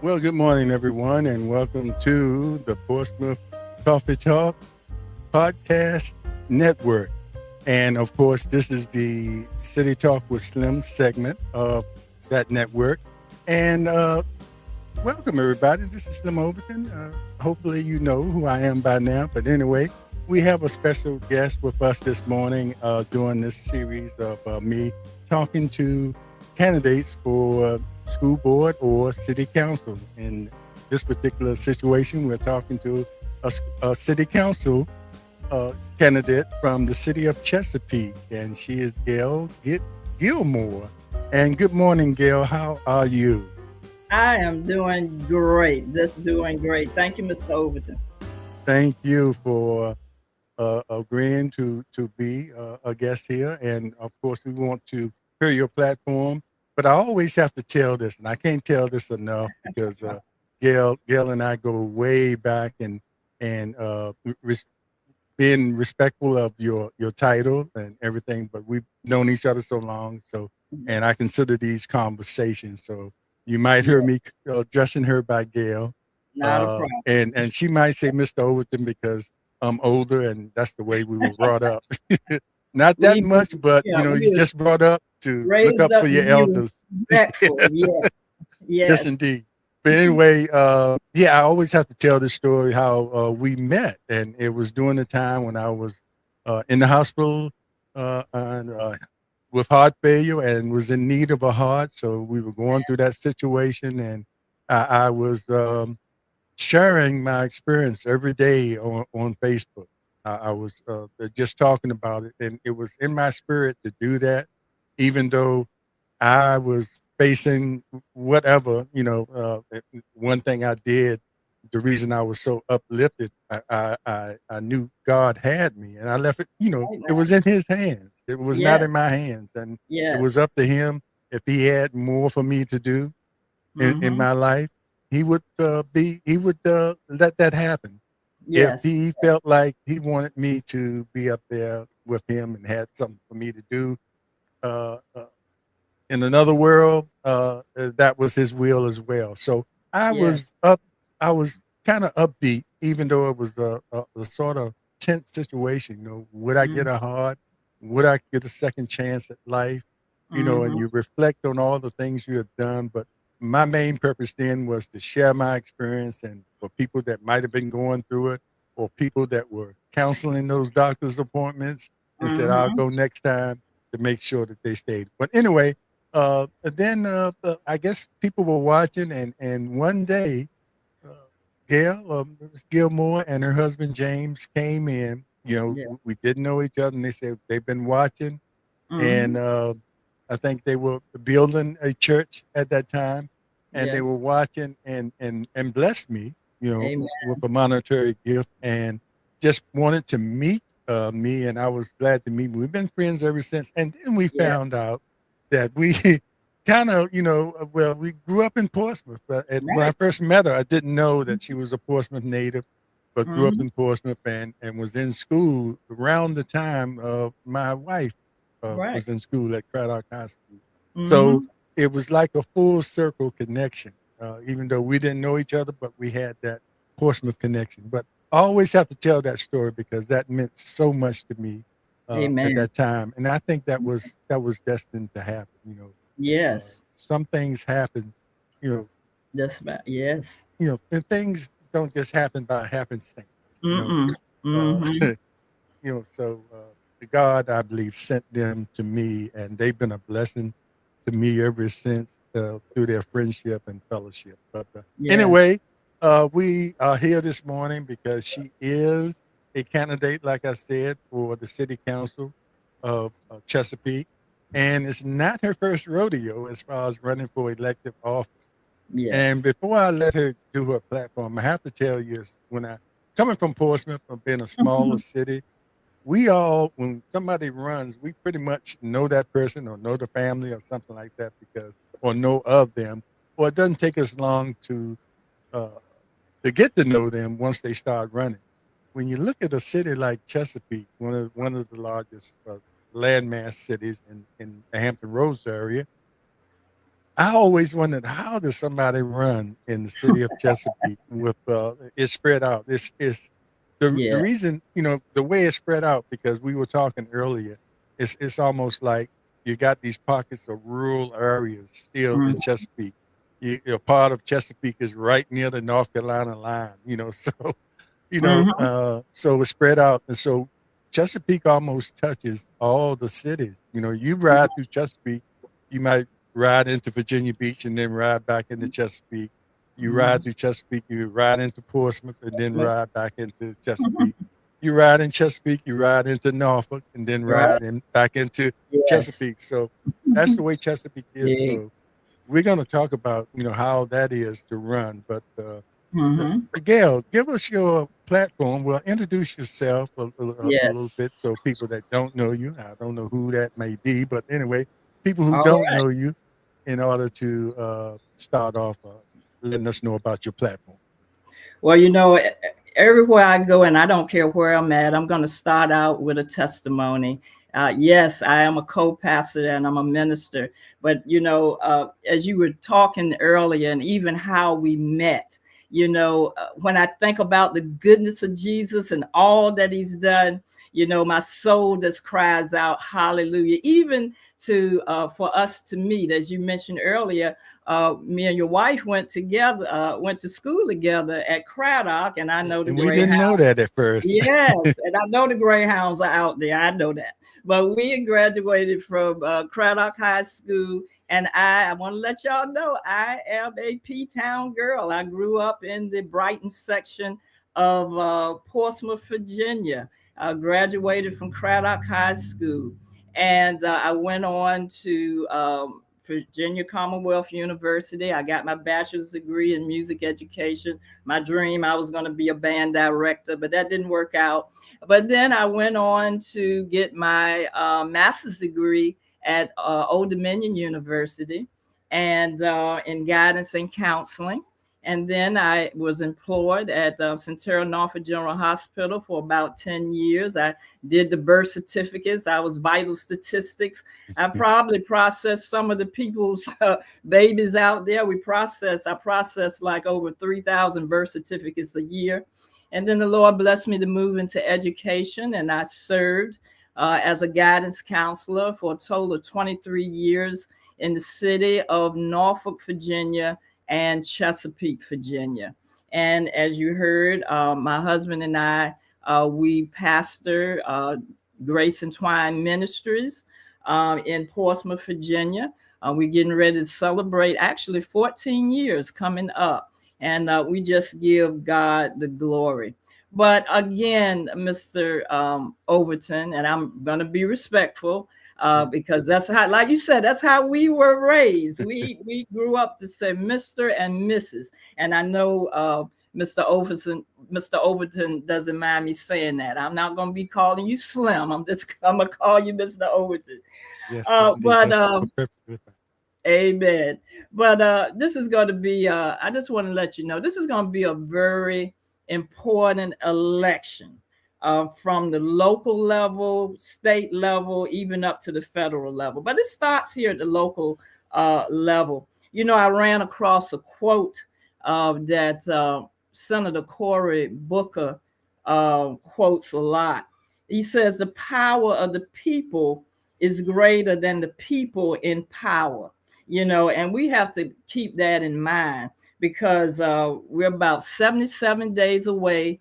Well, good morning, everyone, and welcome to the Portsmouth Coffee Talk Podcast Network. And of course, this is the City Talk with Slim segment of that network. And welcome, everybody. This is Slim Overton. Hopefully, you know who I am by now. But anyway, we have a special guest with us this morning during this series of me talking to candidates for school board or city council. In this particular situation, we're talking to a city council candidate from the city of Chesapeake, and she is Gayle Gilmore. And good morning, Gayle. How are you? I am doing great. Just doing great. Thank you, Mr. Overton. Thank you for agreeing to be a guest here, and of course, we want to hear your platform. But I always have to tell this, and I can't tell this enough because Gayle and I go way back, and being respectful of your title and everything, but we've known each other so long. So, and I consider these conversations. So you might hear Yeah, me addressing her by Gayle, not a problem. and she might say Mr. Overton because I'm older, and that's the way we were brought up. Not that We, much, but you we was just brought up to look raised up up for to your you elders. respectful. Yes, Yes, yes. indeed. But anyway, yeah, I always have to tell the story how we met, and it was during the time when I was in the hospital with heart failure and was in need of a heart. So we were going through that situation, and I was sharing my experience every day on Facebook. I was just talking about it, and it was in my spirit to do that, even though I was facing whatever, one thing I did, the reason I was so uplifted, I knew God had me, and I left it, Right it now. was in his hands. It was not in Yes, my hands. And it was yes. up to him. If he had more for me to do in Mm-hmm. my life, he would let that happen. If Yes, he felt like he wanted me to be up there with him and had something for me to do, uh, uh, in another world, that was his will as well. So I yes. was up, I was kind of upbeat, even though it was a sort of tense situation. Would I get Mm-hmm. a heart? Would I get a second chance at life? And Mm-hmm. you reflect on all the things you have done. But my main purpose then was to share my experience and for people that might have been going through it or people that were counseling those doctor's appointments and said, I'll Mm-hmm. go next time to make sure that they stayed. But anyway, then I guess people were watching, and one day, uh, Gail, Miss Gilmore, and her husband James came in. Yeah. We didn't know each other, and they said they've been watching, Mm-hmm. and I think they were building a church at that time, and they Yes. were watching and blessed me, Amen. with a monetary gift, and just wanted to meet me, and I was glad to meet. We've been friends ever since, and then we Yeah. found out that we kind of, well, we grew up in Portsmouth, but when I Right. first met her, I didn't know that she was a Portsmouth native, but grew up Mm-hmm. in Portsmouth and was in school around the time of my wife Right. was in school at Craddock High School. So Mm-hmm. it was like a full circle connection, even though we didn't know each other, but we had that Portsmouth connection. But I always have to tell that story because that meant so much to me at Amen. that time, and I think that was destined to happen. Yes. Some things happen, you know, Just about. Yes. and things don't just happen by happenstance. Mm-mm. Uh, Mm-hmm. so God, I believe, sent them to me, and they've been a blessing to me ever since through their friendship and fellowship. But Yes. anyway, we are here this morning because she is a candidate, like I said, for the city council of Chesapeake. And it's not her first rodeo as far as running for elective office. And Yes. before I let her do her platform, I have to tell you, coming from Portsmouth, from being a smaller city, we all, when somebody runs, we pretty much know that person or know the family or something like that or know of them, or it doesn't take us long uh, to get to know them once they start running. When you look at a city like Chesapeake, one of the largest landmass cities in the Hampton Roads area, I always wondered, how does somebody run in the city of Chesapeake with it's spread out? It's the Yeah. reason, the way it's spread out, because we were talking earlier, it's almost like you got these pockets of rural areas still in Mhm. Chesapeake. A part of Chesapeake is right near the North Carolina line, so Mhm. so it's spread out, and so Chesapeake almost touches all the cities. You ride through Chesapeake, you might ride into Virginia Beach and then ride back into Chesapeake. You ride Mhm. through Chesapeake, you ride into Portsmouth and then But- ride back into mhm. Chesapeake. You ride in Chesapeake, you ride into Norfolk and then Right. ride back into Yes. Chesapeake. So that's the way Chesapeake is. Yeah. So we're going to talk about how that is to run. But Mhm. Gail, give us your platform. Well, introduce yourself a little Yes. bit, so people that don't know you, I don't know who that may be, but anyway, people who All don't right. know you, in order to start off letting us know about your platform. Well, everywhere I go, and I don't care where I'm at, I'm going to start out with a testimony. Yes, I am a co-pastor and I'm a minister. But, as you were talking earlier, and even how we met, when I think about the goodness of Jesus and all that he's done, my soul just cries out, hallelujah. Even for us to meet, as you mentioned earlier, me and your wife went to school together at Craddock, and I know the And we didn't know Greyhound. that at first. Yes, and I know the Greyhounds are out there. I know that. But we had graduated from Craddock High School, and I want to let y'all know I am a P-Town girl. I grew up in the Brighton section of Portsmouth, Virginia. I graduated from Craddock High School, and I went on to Virginia Commonwealth University. I got my bachelor's degree in music education. My dream, I was going to be a band director, but that didn't work out. But then I went on to get my master's degree at Old Dominion University, and in guidance and counseling. And then I was employed at Central Norfolk General Hospital for about 10 years. I did the birth certificates. I was vital statistics. I probably processed some of the people's babies out there. I processed like over 3,000 birth certificates a year. And then the Lord blessed me to move into education, and I served as a guidance counselor for a total of 23 years in the city of Norfolk, Virginia, and Chesapeake, Virginia. And as you heard, my husband and I, we pastor Grace and Twine Ministries in Portsmouth, Virginia. We're getting ready to celebrate actually 14 years coming up, and we just give God the glory. But again, Mr. Overton, and I'm going to be respectful because that's how, like you said, that's how we were raised. We grew up to say Mr. and Mrs. And I know Mr. Overton doesn't mind me saying that. I'm not going to be calling you Slim. I'm going to call you Mr. Overton. Yes, indeed. But That's perfectly fine. Amen. But this is going to be, I just want to let you know, this is going to be a very important election from the local level, state level, even up to the federal level. But it starts here at the local level. I ran across a quote that Senator Cory Booker quotes a lot. He says, the power of the people is greater than the people in power. And we have to keep that in mind because we're about 77 days away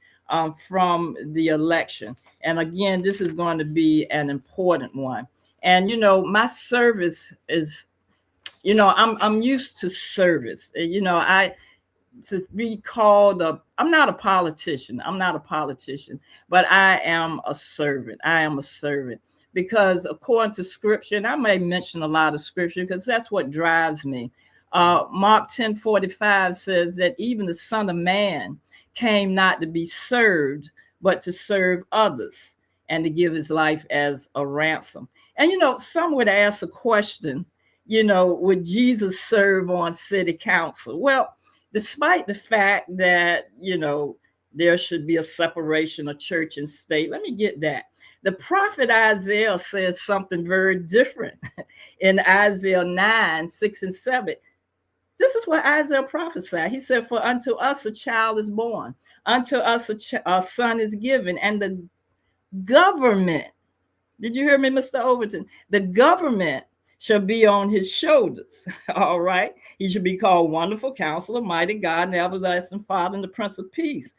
from the election. And again, this is going to be an important one. And, my service is, I'm used to service. I to be called I'm not a politician. But I am a servant. I am a servant because according to scripture, and I may mention a lot of scripture because that's what drives me. Mark 10:45 says that even the Son of Man came not to be served, but to serve others and to give his life as a ransom. And some would ask a question, would Jesus serve on city council? Well, despite the fact that, there should be a separation of church and state. Let me get that. The prophet Isaiah says something very different in Isaiah 9, 6 and 7. This is what Isaiah prophesied. He said, for unto us a child is born, unto us a son is given, and the government, did you hear me, Mr. Overton? The government shall be on his shoulders. All right. He should be called Wonderful Counselor, Mighty God, and Everlasting Father, and the Prince of Peace.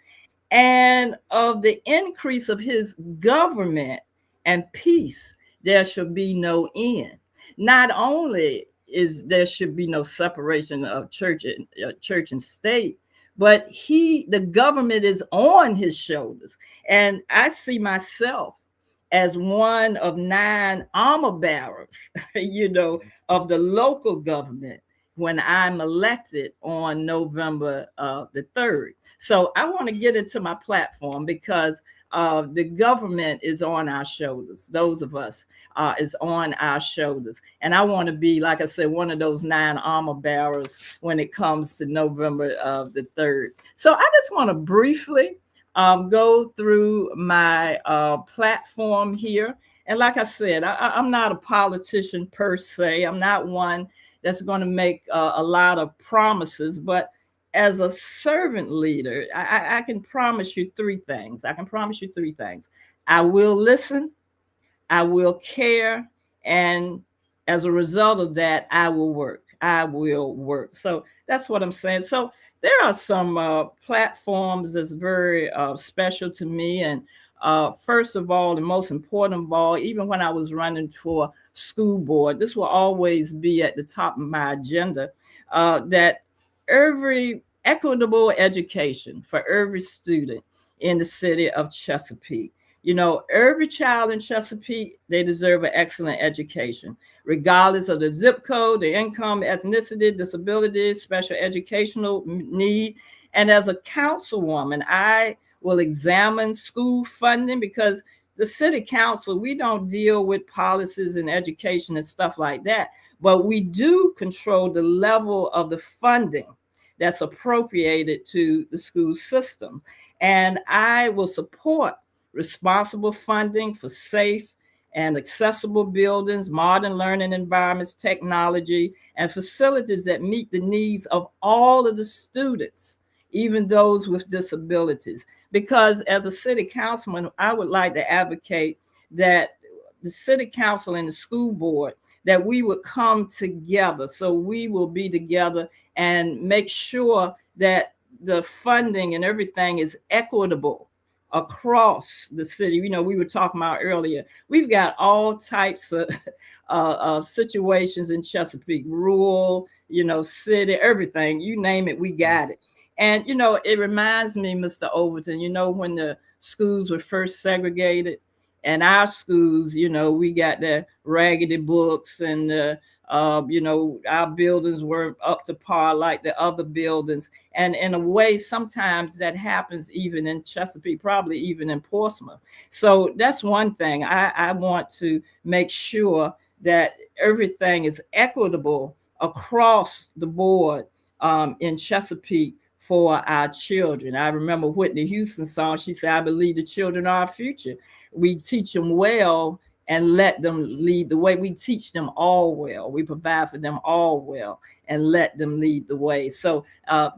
And of the increase of his government and peace, there shall be no end. Not only is there should be no separation of church and state, but the government is on his shoulders. And I see myself as one of 9 armor bearers, of the local government when I'm elected on November the 3rd. So I want to get into my platform because the government is on our shoulders. Those of us is on our shoulders. And I want to be, like I said, one of those 9 armor bearers when it comes to November the 3rd. So I just want to briefly go through my platform here. And like I said, I'm not a politician per se. I'm not one that's going to make a lot of promises, but as a servant leader, I can promise you 3 things. I can promise you 3 things. I will listen, I will care, and as a result of that, I will work. I will work. So that's what I'm saying. So there are some platforms that's very special to me. And first of all, the most important of all, even when I was running for school board, this will always be at the top of my agenda, that every equitable education for every student in the city of Chesapeake. Every child in Chesapeake, they deserve an excellent education, regardless of the zip code, the income, ethnicity, disability, special educational need. And as a councilwoman, I will examine school funding because the city council, we don't deal with policies and education and stuff like that, but we do control the level of the funding that's appropriated to the school system. And I will support responsible funding for safe and accessible buildings, modern learning environments, technology, and facilities that meet the needs of all of the students, even those with disabilities. Because as a city councilman, I would like to advocate that the city council and the school board, that we would come together. So we will be together and make sure that the funding and everything is equitable across the city. We were talking about earlier, we've got all types of situations in Chesapeake, rural, city, everything, you name it, we got it. And, it reminds me, Mr. Overton, when the schools were first segregated, and our schools, we got the raggedy books and, our buildings weren't up to par like the other buildings. And in a way, sometimes that happens even in Chesapeake, probably even in Portsmouth. So that's one thing. I want to make sure that everything is equitable across the board in Chesapeake for our children. I remember Whitney Houston's song. She said, I believe the children are our future. We teach them well and let them lead the way. We teach them all well. We provide for them all well and let them lead the way. So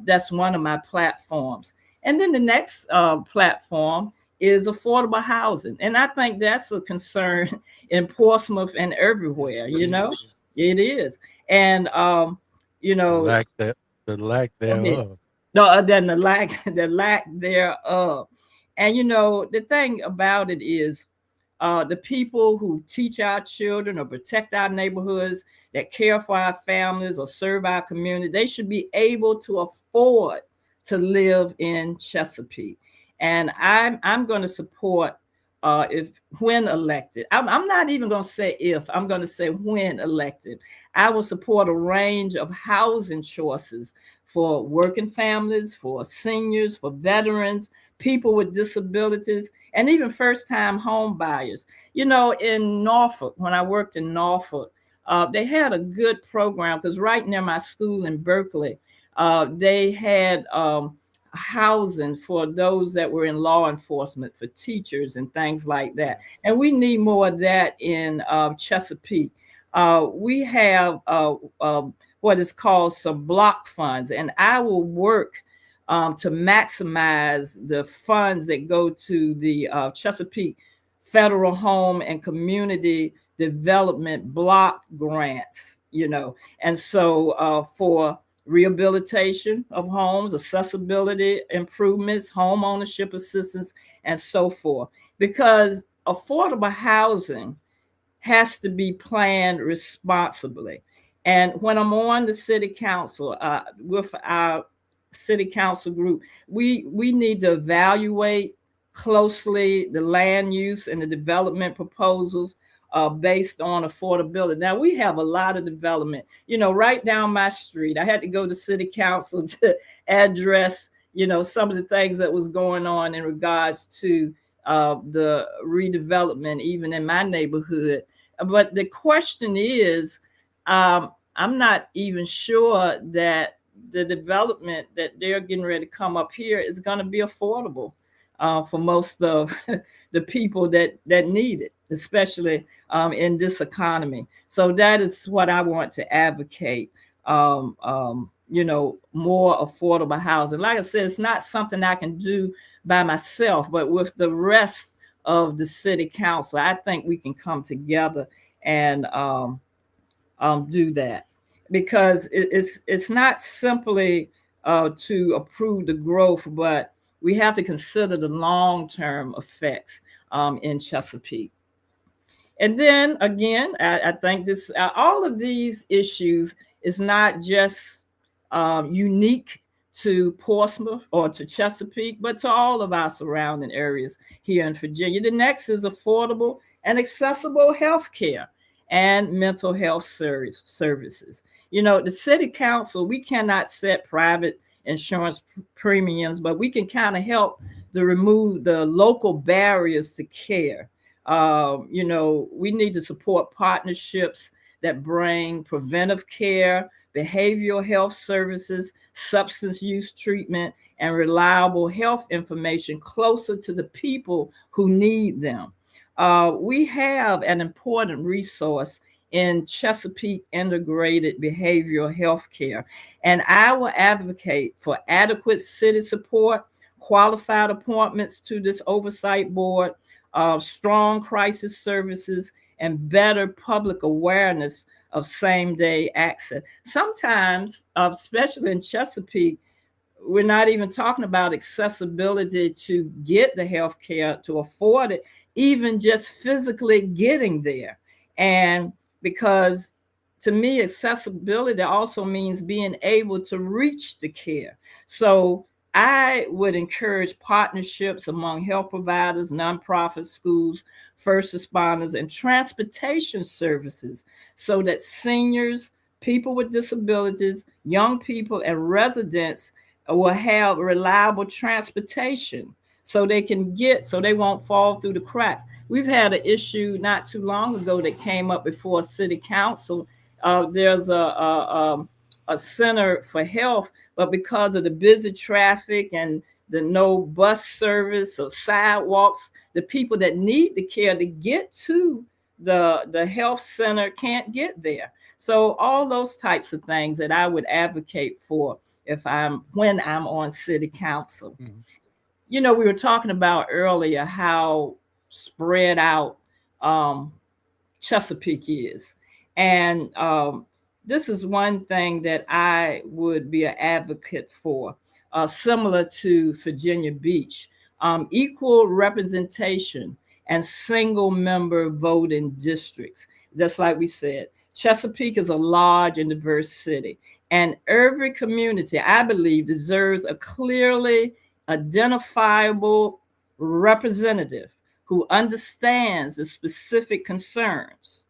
that's one of my platforms. And then the next platform is affordable housing. And I think that's a concern in Portsmouth and everywhere, it is. And, the lack thereof. No, then the lack thereof. And the thing about it is, the people who teach our children or protect our neighborhoods, that care for our families or serve our community, they should be able to afford to live in Chesapeake. And I'm going to support when elected. I'm not even going to say if, I'm going to say when elected. I will support a range of housing choices for working families, for seniors, for veterans, people with disabilities, and even first-time home buyers. In Norfolk, when I worked in Norfolk, they had a good program because right near my school in Berkeley, they had housing for those that were in law enforcement, for teachers and things like that. And we need more of that in Chesapeake. We have what is called some block funds, and I will work to maximize the funds that go to the Chesapeake Federal Home and Community Development Block Grants, and so for rehabilitation of homes, accessibility improvements, home ownership assistance, and so forth. Because affordable housing has to be planned responsibly. And when I'm on the city council with our city council group, we need to evaluate closely the land use and the development proposals based on affordability. Now we have a lot of development, right down my street. I had to go to city council to address, some of the things that was going on in regards to the redevelopment, even in my neighborhood. But the question is, I'm not even sure that the development that they're getting ready to come up here is going to be affordable for most of the people that need it, especially in this economy. So that is what I want to advocate. More affordable housing. Like I said, it's not something I can do by myself, but with the rest of the city council, I think we can come together and do that, because it's not simply to approve the growth, but we have to consider the long-term effects in Chesapeake. And then again, I think this all of these issues is not just unique to Portsmouth or to Chesapeake, but to all of our surrounding areas here in Virginia. The next is affordable and accessible health care and mental health services. The city council, we cannot set private insurance premiums, but we can kind of help to remove the local barriers to care. We need to support partnerships that bring preventive care, behavioral health services, substance use treatment, and reliable health information closer to the people who need them. We have an important resource in Chesapeake Integrated Behavioral Health Care, and I will advocate for adequate city support, qualified appointments to this oversight board, strong crisis services, and better public awareness of same-day access. Sometimes, especially in Chesapeake, we're not even talking about accessibility to get the health care, to afford it, even just physically getting there. And because to me, accessibility also means being able to reach the care. So I would encourage partnerships among health providers, nonprofits, schools, first responders, and transportation services so that seniors, people with disabilities, young people, and residents will have reliable transportation so they won't fall through the cracks. We've had an issue not too long ago that came up before city council. There's a center for health, but because of the busy traffic and the no bus service or sidewalks, the people that need the care to get to the health center can't get there. So all those types of things that I would advocate for when I'm on city council. Mm-hmm. We were talking about earlier how spread out Chesapeake is. And this is one thing that I would be an advocate for, similar to Virginia Beach, equal representation and single member voting districts. Just like we said, Chesapeake is a large and diverse city, and every community, I believe, deserves a clearly identifiable representative who understands the specific concerns.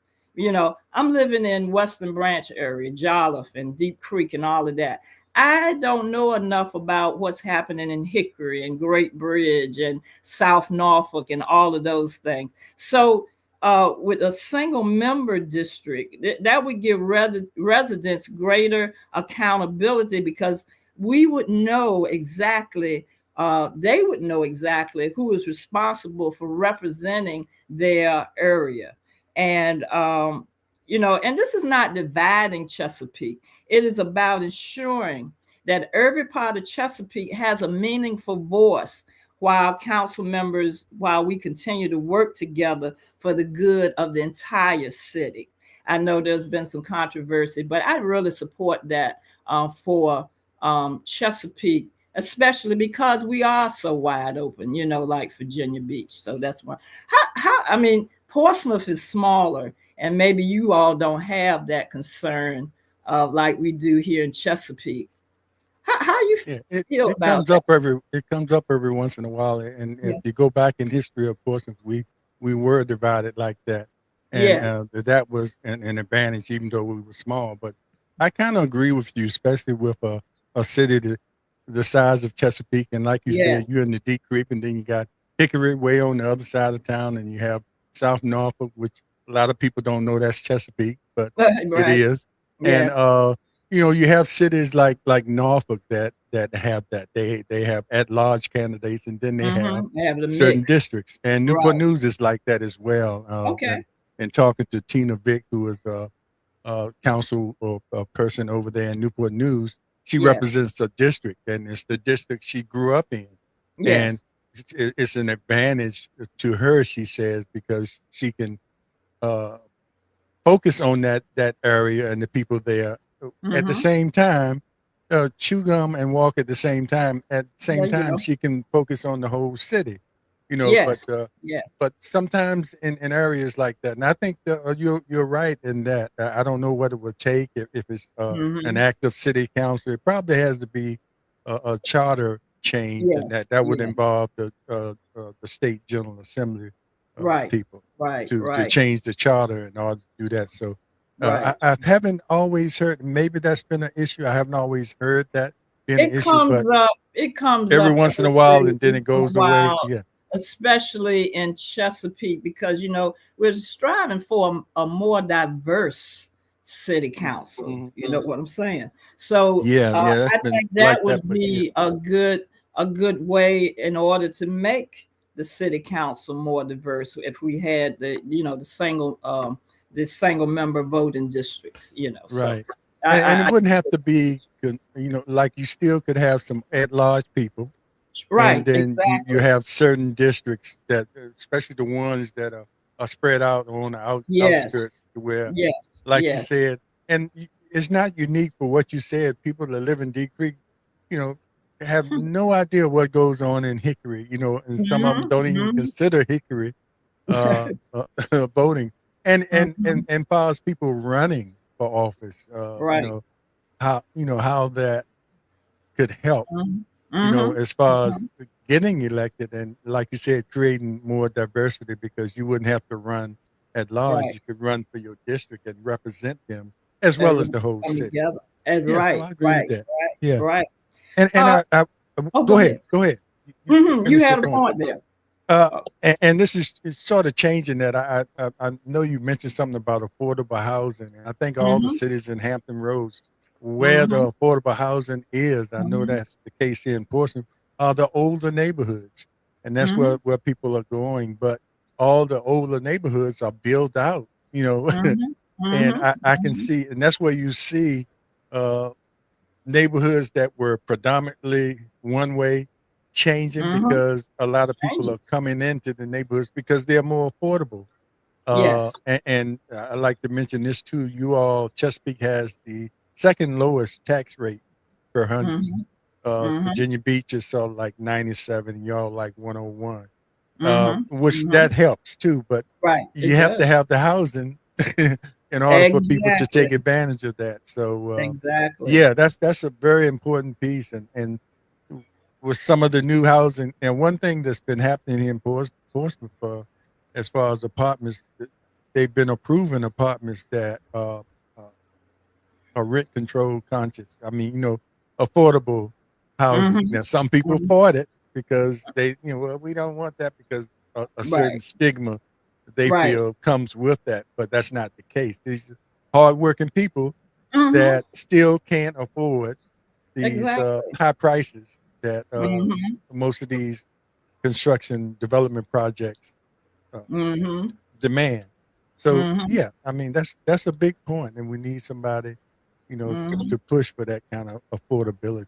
I'm living in Western Branch area, Jolliffe and Deep Creek and all of that. I don't know enough about what's happening in Hickory and Great Bridge and South Norfolk and all of those things. So with a single member district, that would give residents greater accountability, because we would know exactly, they would know exactly who is responsible for representing their area. And, and this is not dividing Chesapeake, it is about ensuring that every part of Chesapeake has a meaningful voice while we continue to work together for the good of the entire city. I know there's been some controversy, but I really support that for Chesapeake, especially because we are so wide open, like Virginia Beach. So that's why. I mean, Portsmouth is smaller, and maybe you all don't have that concern like we do here in Chesapeake. How you Yeah, feel it about comes that? up every once in a while, and if Yeah. you go back in history, of course, if we were divided like that, and Yeah. that was an advantage, even though we were small. But I kind of agree with you, especially with a city the size of Chesapeake, and like you Yes. said, you're in the Deep Creek, and then you got Hickory way on the other side of town, and you have South Norfolk, which a lot of people don't know that's Chesapeake, but it Right. is, and Yes. you have cities like Norfolk that have that. They have at-large candidates, and then they have Mm-hmm. Have the certain mix. districts. And Newport Right. News is like that as well. Okay. And talking to Tina Vick, who is a council or a person over there in Newport News, she Yes. represents a district, and it's the district she grew up in, and Yes. it's an advantage to her, she says, because she can uh, focus on that area and the people there. At the Mm-hmm. same time, chew gum and walk at the same time. At the There same you time, go. she can focus on the whole city, Yes. Yes. but sometimes in areas like that, and I think that you're right in that. I don't know what it would take if it's an Mm-hmm. active city council. It probably has to be a charter change, and Yes. that would Yes. involve the state general assembly Right. people Right. to Right. change the charter in order to do that. So Right. I haven't always heard. Maybe that's been an issue. I haven't always heard that being an It issue, comes but up. It comes every up once in a while, every and then once it in a goes away. while, Yeah, especially in Chesapeake, because we're striving for a more diverse city council. mhm. You know what I'm saying? So Yeah, that's I been think like that that. would But yeah, be a good way in order to make the city council more diverse if we had the single member voting districts. So right. And it I wouldn't have to be, like you still could have some at-large people, and right, then you exactly. have certain districts that, especially the ones that are spread out on the Yes, outskirts, where, yes, like you yes. said, and it's not unique for what you said. People that live in Deep Creek, you know, have no idea what goes on in Hickory, and some of them Mhm, don't even mhm. consider Hickory voting, Mhm. and far as people running for office, Right. how that could help, Mhm. Mhm. as far as Mhm. getting elected, and like you said, creating more diversity, because you wouldn't have to run at large. Right. You could run for your district and represent them as well as Everyone the whole come city. together. And Yeah, so right, I agree with right, that. right, Yeah, right. and Uh, I oh, go go ahead, ahead. go ahead. You You finish your had a point. point there. Uh, Uh, and this is it's sort of changing that. I know you mentioned something about affordable housing, and I think all the mhm, cities in Hampton Roads where mhm, the affordable housing is, I know mhm, that's the case here in Portsmouth, are the older neighborhoods, and that's mhm, where people are going. But all the older neighborhoods are built out, mhm, and mhm, I can mhm. see, and that's where you see uh, neighborhoods that were predominantly one way changing, Mhm. because a lot of people Changing. are coming into the neighborhoods because they're more affordable. Yes. And I like to mention this too. Chesapeake has the second lowest tax rate per hundred. Mhm, mhm, Virginia Beach is sort of like 97, y'all like 101, mhm, which mhm. that helps too. But Right. you It have to does. have the housing in order for people to take Exactly. advantage of that. So, Exactly. yeah, that's a very important piece. And with some of the new housing, and one thing that's been happening here in Portsmouth, as far as apartments, they've been approving apartments that uh, are rent control conscious. I mean, affordable housing. Mhm, Now, some people mhm. fought it because well, we don't want that, because a certain Right. stigma that they Right. feel comes with that, but that's not the case. These are hardworking people Mhm. that still can't afford these Exactly. high prices that Mm-hmm. most of these construction development projects uh, Mm-hmm. demand. So Mm-hmm. yeah, I mean that's a big point, and we need somebody, Mm-hmm. to push for that kind of affordability.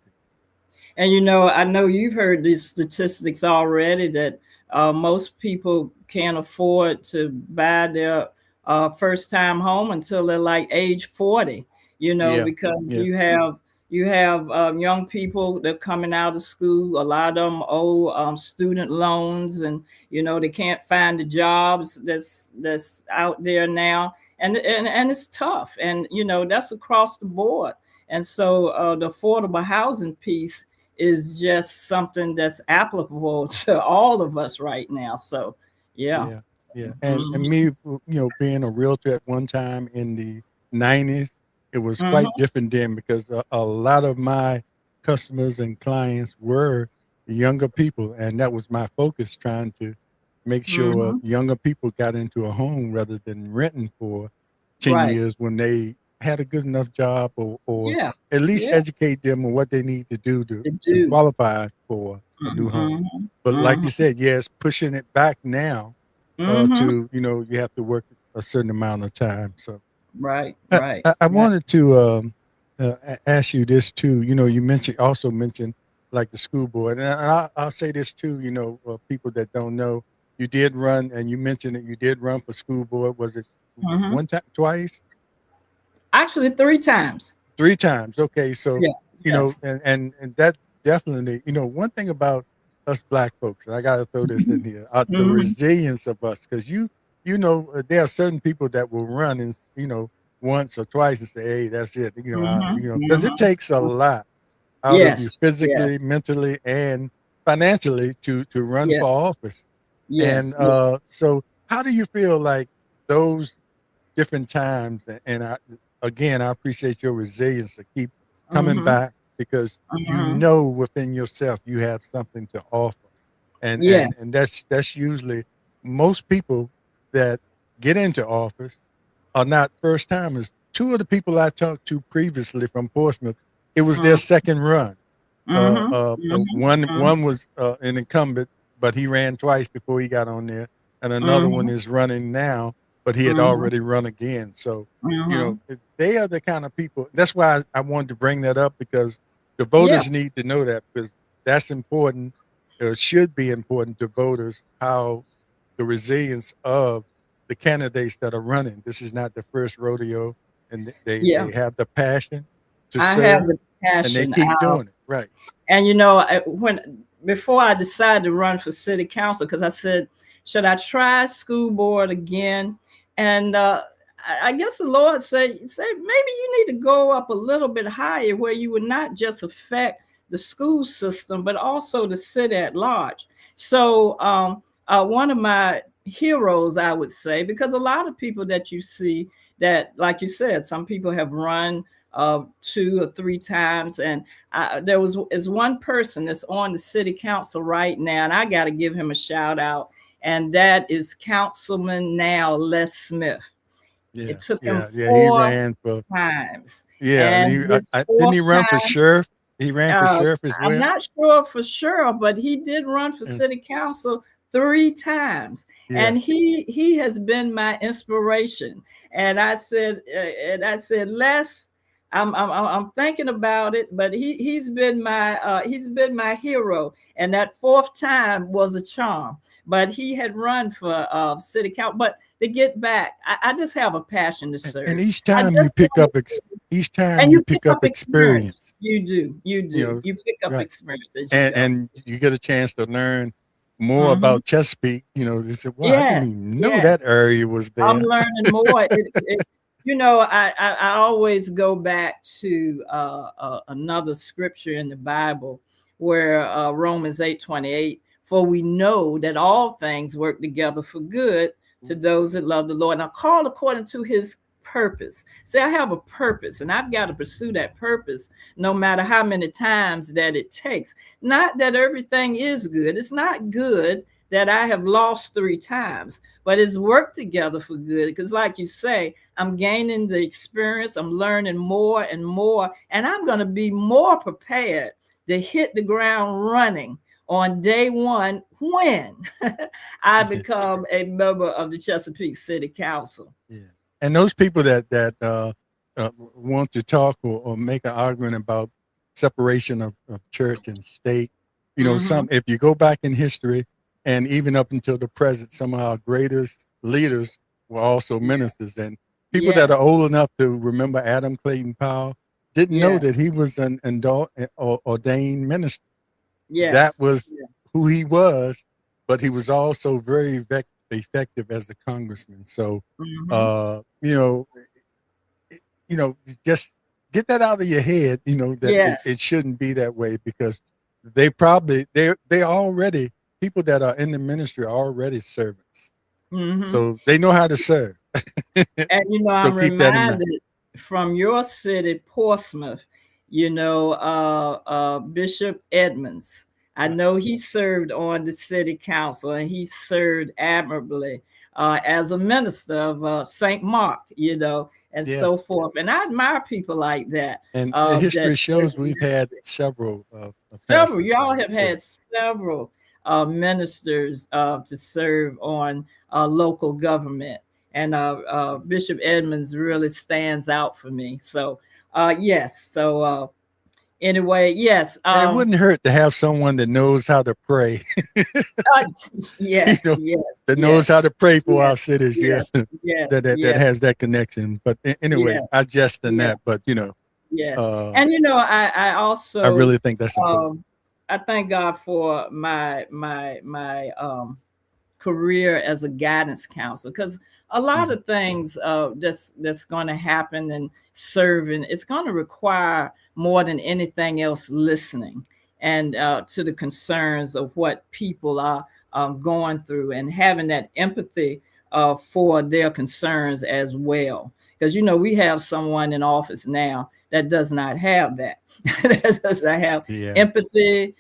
And I know you've heard these statistics already that most people can't afford to buy their first time home until they're like age 40, Yeah, because yeah, you have young people that are coming out of school. A lot of them owe student loans, and they can't find the jobs that's out there now, and it's tough, and that's across the board. And so the affordable housing piece is just something that's applicable to all of us right now. So, yeah. yeah, yeah. And Mhm. me, being a realtor at one time in the '90s, it was quite Mhm. different then because a lot of my customers and clients were younger people, and that was my focus, trying to make sure Mhm. younger people got into a home rather than renting for 10 Right. years when they had a good enough job, or Yeah. at least Yeah. educate them on what they need to do To to do. qualify for a new home. Mhm. But like you Mhm. said, yes, pushing it back now Mhm. to, you have to work a certain amount of time. So Right. I, Right. I Right. wanted to ask you this too. You mentioned like the school board, and I'll say this too. People that don't know, you did run, and you mentioned that you did run for school board. Was it Mhm. one time, twice, Actually, 3 times. 3 times? Okay, so Yes. Yes. and that definitely, one thing about us black folks, and I got to throw this in Mhm. here, the Mhm. resilience of us, because there are certain people that will run and once or twice and say, hey, that's it, Mhm. because it Mhm. takes a lot out of you Yes. Yes. physically, mentally, and financially to run for Yes. office. And Yes. Yes. so, how do you feel like those different times? And again, I appreciate your resilience to keep coming Mhm. back because Mhm. within yourself you have something to offer, and and Yes. and that's usually most people that get into office are not first timers. Two of the people I talked to previously from Portsmouth, it was their Mhm. second run. Mhm. Mhm. Mhm. One was an incumbent, but he ran twice before he got on there, and another one Mhm. is running now, but he had Mhm. already run again. So, Mhm. they are the kind of people. That's why I wanted to bring that up because the Yeah. voters need to know that because that's important. It should be important to voters how the resilience of the candidates that are running. This is not the first rodeo, and Yeah. they have the passion to I have serve, the and they passion. keep doing it. Right. And when before I decided to run for city council, because I said, should I try school board again? And I guess the Lord said maybe you need to go up a little bit higher, where you would not just affect the school system, but also the city at large. So one of my heroes, I would say, because a lot of people that you see that, like you said, some people have run 2 or 3 times, and there is one person that's on the city council right now, and I got to give him a shout out, and that is Councilman now Les Smith. Yeah. It took him Yeah. Yeah. He four ran for. times, Yeah, and and his didn't fourth he run for time, sheriff? He ran for uh, sheriff as I'm well. not sure for sure, but he did run for Mm, city council 3 times, yeah. and he has been my inspiration. And I said, Les, I'm thinking about it, but he's been my hero. And that fourth time was a charm. But he had run for city council. But to get back, I just have a passion to And serve. each I time you just pick want up, to, each time and you you pick pick up up experience. experience, You do. You you do. know, You pick up right? experience as you go. And you get a chance to learn more Hmm. about Chesapeake. They said, "Wow, I didn't Yes. even know that Yes. area was I'm there." learning more. I always go back to another scripture in the Bible where Romans 8:28, for we know that all things work together for good to those that love the Lord and are called according to his purpose. See, I have a purpose, and I've got to pursue that purpose no matter how many times that it takes. Not that everything is good. It's not good that I have lost 3 times, but it's worked together for good. Because, like you say, I'm gaining the experience, I'm learning more and more, and I'm going to be more prepared to hit the ground running on day one when I become a member of the Chesapeake City Council. Yeah. And those people that want to talk or make an argument about separation of church and state, Mm-hmm. if you go back in history and even up until the present, some of our greatest leaders were also ministers. And people that are Yes, old enough to remember Adam Clayton Powell didn't know yes, that he was an ordained minister. That yes, was who he was, but he was also very effective as a congressman. So, mm-hmm. uh, you know, just get that out of your head. That Yes, it shouldn't be that way because they already people that are in the ministry are already servants, mm-hmm. so they know how to serve. And So I'm keep that in mind. reminded from your city, Portsmouth, Bishop Edmonds. I Right. know he served on the city council and he served admirably as a minister of St. Mark, and Yeah. so forth. And I admire people like that. And the That history serve shows in we've had ministry. several Several, pastors that y'all have have served. had several ministers to serve on local government, and Bishop Edmonds really stands out for me. So, yes. So, anyway, yes, And it wouldn't hurt to have someone that knows how to pray, uh, yes, yes, that knows yes, how to pray for yes, our cities. Yeah, yes, yes, that yes, has that connection. But anyway, yes, I jest in yes, that. But yes. uh, And I I also really think that's important. I thank God for my career as a guidance counselor, because a lot Mhm. of things that's going to happen and serving, it's going to require more than anything else listening and to the concerns of what people are going through, and having that empathy for their concerns as well. Because we have someone in office now that does not have that, that does not have Yeah, empathy,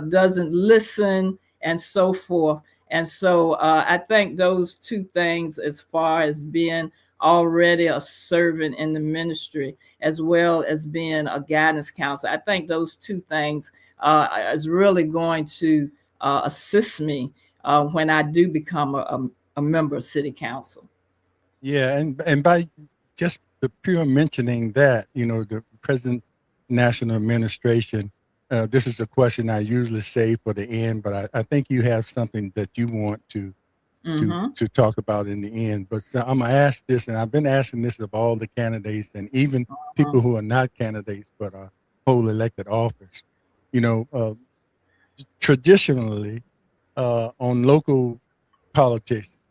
doesn't listen, and so forth. And so I think those two things, as far as being already a servant in the ministry, as well as being a guidance counselor, I think those two things is really going to assist me when I do become a member of city council. yeah, and by just the pure mentioning that, the present national administration. This is a question I usually save for the end, but I think you have something that you want Mm-hmm. to talk about in the end. But so I'm gonna ask this, and I've been asking this of all the candidates, and even people who are not candidates but hold elected office. You know, traditionally on local politics,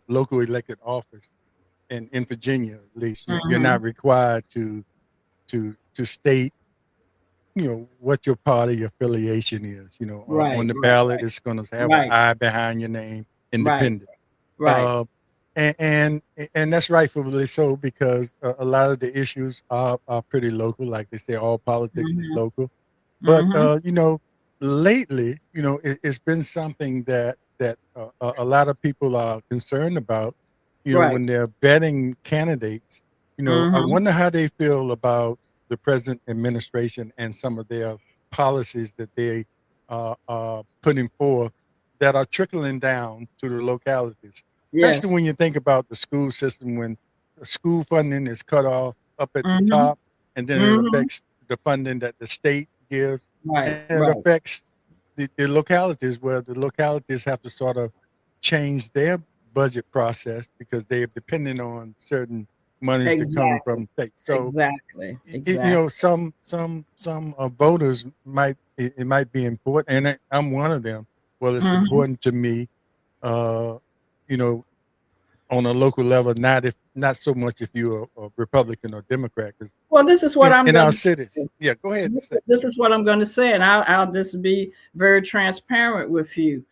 local elected office, in Virginia at least, you're Mm-hmm. not required to state what your party affiliation is. On Right, the right, ballot, right, it's going to have an right, I behind your name, right, independent. right. Uh, and that's rightfully so because a lot of the issues are pretty local. Like they say, all politics is Mm-hmm. local. But Mm-hmm. lately, it's been something that a lot of people are concerned about. Right. When they're vetting candidates, I Mm-hmm. wonder how they feel about the present administration and some of their policies that they are putting forth that are trickling down to the localities. Especially Yes. when you think about the school system, when school funding is cut off up at the Mm-hmm. top, and then it Mm-hmm. affects the funding that the state gives, Right, and it right. affects the localities, where the localities have to sort of change their budget process because they're depending on certain monies to come Exactly. from state. So Exactly. Exactly. some voters it might be important, and I'm one of them. Well, it's Mm-hmm. important to me, uh, you know, on a local level, not so much if you're a Republican or Democrat, because Well, this is what I'm in going our to cities, say. yeah, go ahead and say. This is what I'm going to say, and I'll just be very transparent with you.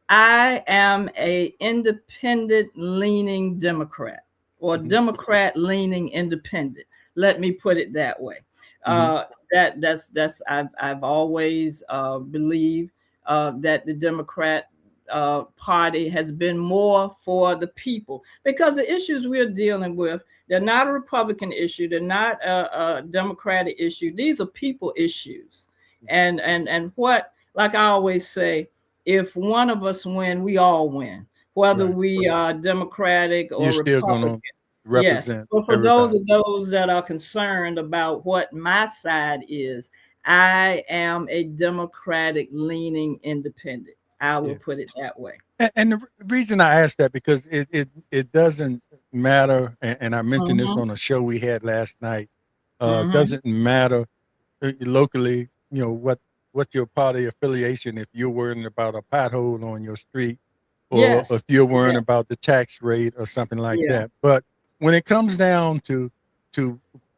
I am a independent leaning Democrat, or Hmm. Democrat leaning independent. Let me put it that way. Hmm. That's I've always believed that the Democrat Party has been more for the people, because the issues we're dealing with, they're not a Republican issue, they're not a Democratic issue. These are people issues. And what, like I always say, if one of us win, we all win, whether Right. we are Democratic or You're still Republican. gonna Yes. represent But for everybody. those that are concerned about what my side is, I am a Democratic leaning independent. I will Yeah. put it that way. And the reason I asked that, because it doesn't matter, and I mentioned this Mm-hmm. on a show we had last night. Mm-hmm. Doesn't matter locally, what your party affiliation, if you're worrying about a pothole on your street, or if Yes. you're worrying Yeah. about the tax rate or something like Yeah. that. But when it comes down to